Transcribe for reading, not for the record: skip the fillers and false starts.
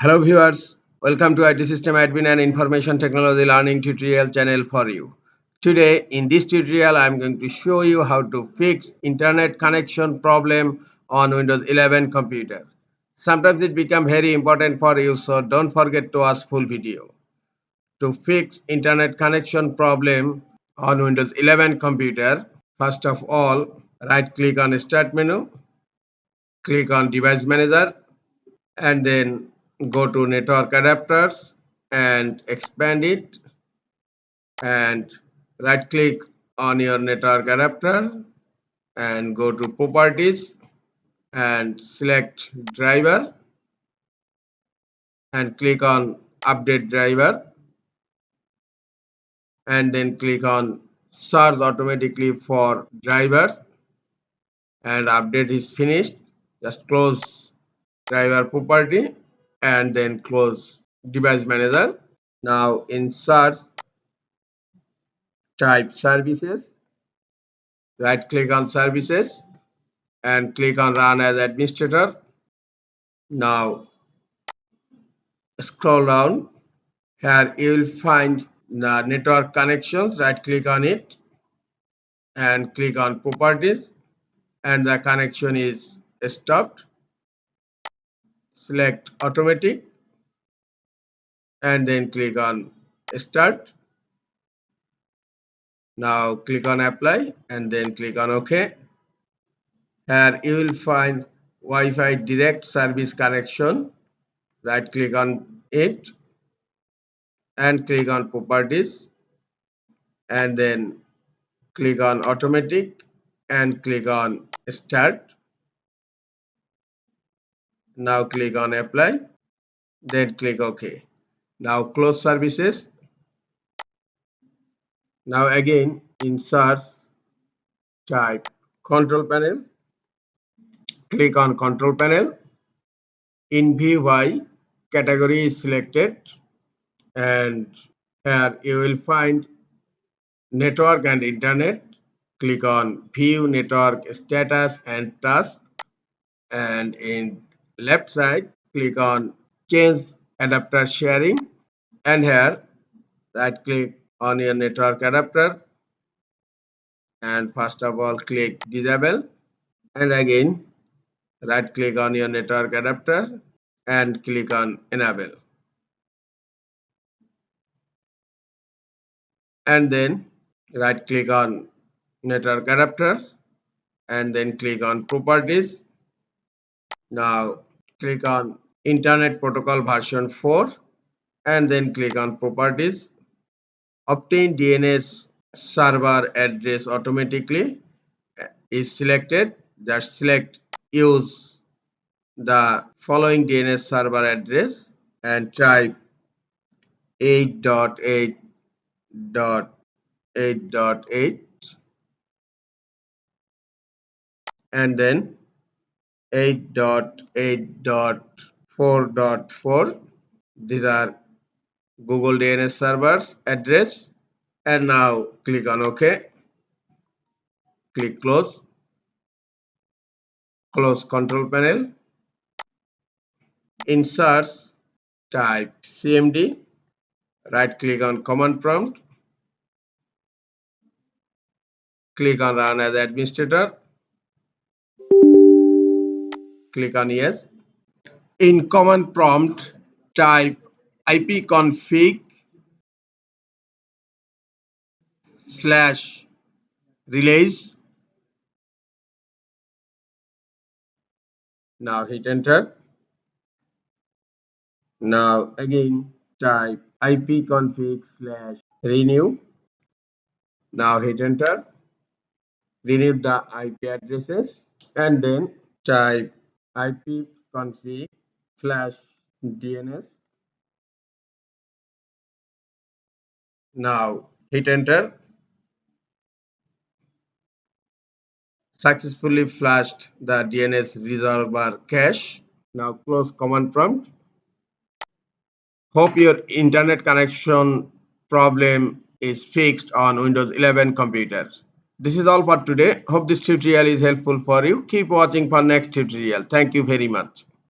Hello viewers, welcome to IT System Admin and Information Technology Learning tutorial channel for you. Today in this tutorial I am going to show you how to fix internet connection problem on Windows 11 computer. Sometimes it becomes very important for you, so don't forget to watch full video. To fix internet connection problem on Windows 11 computer, first of all right click on Start menu, click on Device Manager, and then go to network adapters and expand it, and right click on your network adapter and go to properties and select driver and click on update driver, and then click on search automatically for drivers, and update is finished. Just close driver property and then close device manager. Now in search type services, right click on services and click on run as administrator. Now scroll down. Here you will find the network connections. Right click on it and click on properties, and the connection is stopped. Select automatic and then click on start. Now click on apply and then click on OK. Here you will find Wi-Fi direct service connection. Right click on it and click on properties, and then click on automatic and click on start. Now click on apply, then click OK. Now close services. Now again in search type control panel, click on control panel. In VY category is selected, and here you will find network and internet. Click on view network status and task, and in left side click on change adapter sharing, and here right click on your network adapter and first of all click disable, and again right click on your network adapter and click on enable, and then right click on network adapter and then click on properties. Now click on internet protocol version 4 and then click on properties. Obtain DNS server address automatically is selected. Just select use the following DNS server address and type 8.8.8.8 and then 8.8.4.4. These are Google DNS servers address, and now click on OK. Click close. Close control panel. In search type CMD. Right click on command prompt. Click on run as administrator. Click on yes. In command prompt type ipconfig/relays. Now hit enter. Now again type ipconfig/renew. Now hit enter. Renew the IP addresses and then type ipconfig/DNS. Now hit enter. Successfully flashed the DNS resolver cache. Now close command prompt. Hope your internet connection problem is fixed on Windows 11 computer. This is all for today. Hope this tutorial is helpful for you. Keep watching for next tutorial. Thank you very much.